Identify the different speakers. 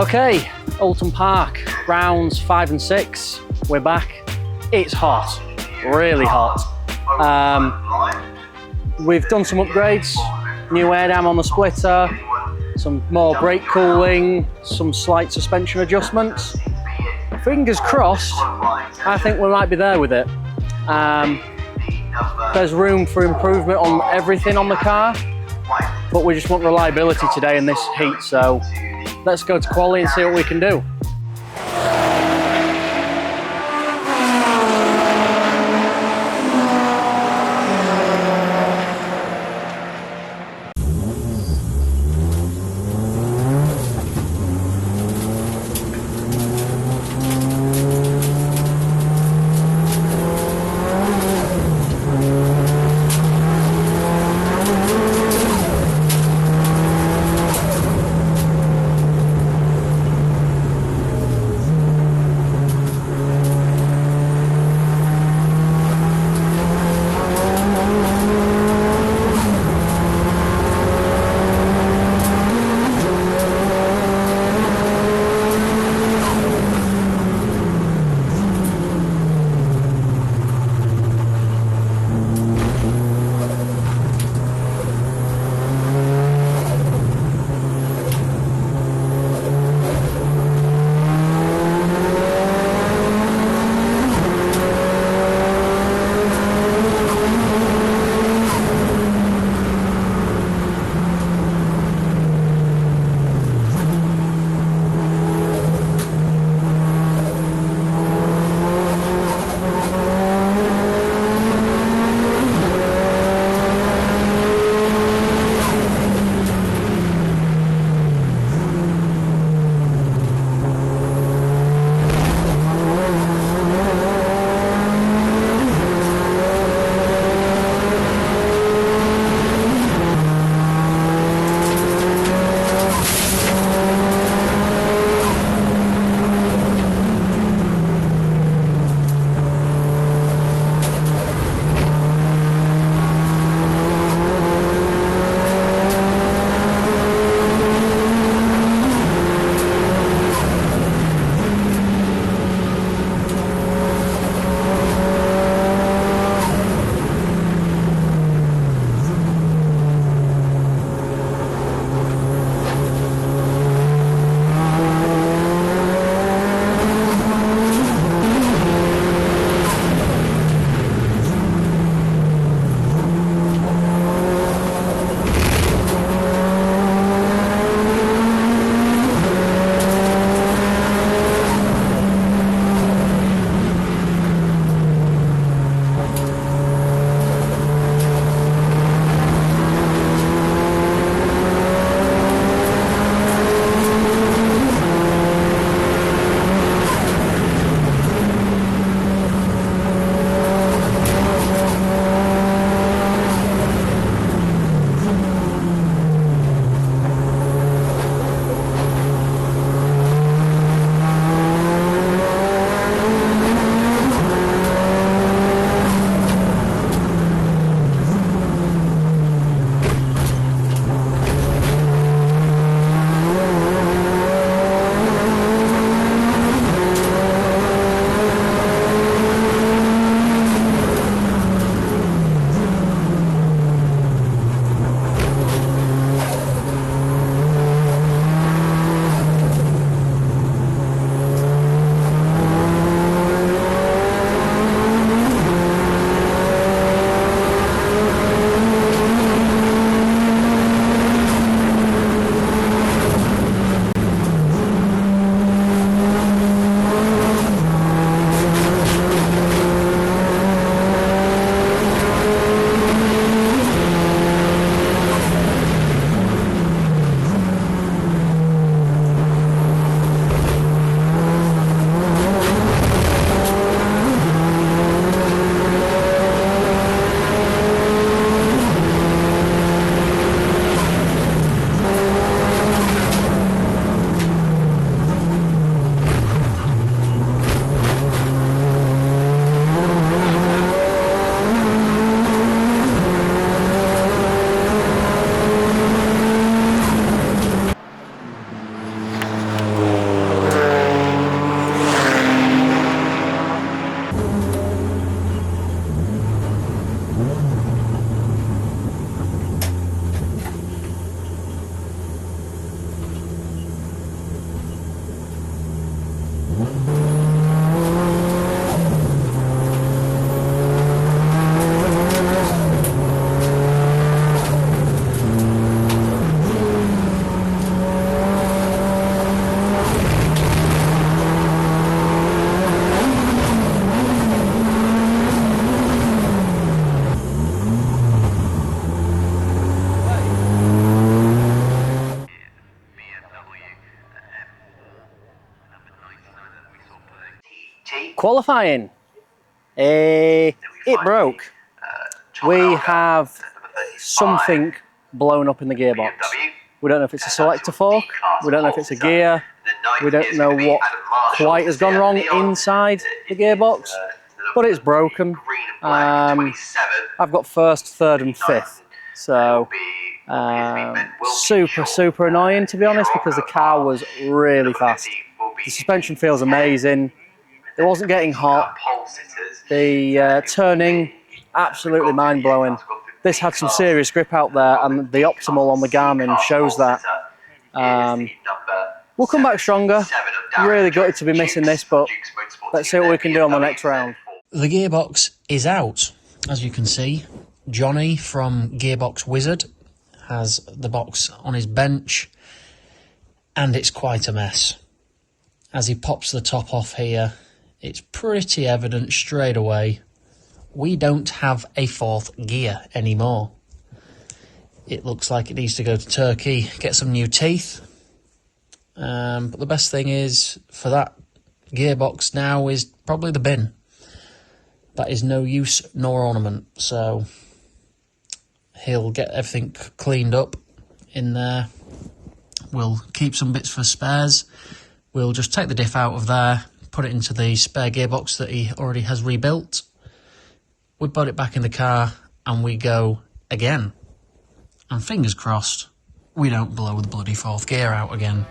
Speaker 1: Okay, Oulton Park, rounds 5 and 6. We're back. It's hot, really hot. We've done some upgrades, new air dam on the splitter, some more brake cooling, some slight suspension adjustments. Fingers crossed, I think we might be there with it. There's room for improvement on everything on the car, but we just want reliability today in this heat, so let's go to quali and see what we can do. Qualifying. It broke. We have something blown up in the gearbox. We don't know if it's a selector fork, we don't know if it's a gear, we don't know what quite has gone wrong inside the gearbox, but it's broken. I've got first, third and fifth, so super annoying, to be honest, because the car was really fast. The suspension feels amazing, it wasn't getting hot, the turning, absolutely mind-blowing. This had some serious grip out there, and the optimal on the Garmin shows that. We'll come back stronger. Really gutted to be missing this, but let's see what we can do on the next round. The gearbox is out, as you can see. Johnny from Gearbox Wizard has the box on his bench, and it's quite a mess. As he pops the top off here, it's pretty evident straight away we don't have a fourth gear anymore. It looks like it needs to go to Turkey, get some new teeth. But the best thing is, for that gearbox now, is probably the bin. That is no use nor ornament, so he'll get everything cleaned up in there. We'll keep some bits for spares. We'll just take the diff out of there, put it into the spare gearbox that he already has rebuilt. We put it back in the car and we go again. And fingers crossed, we don't blow the bloody fourth gear out again.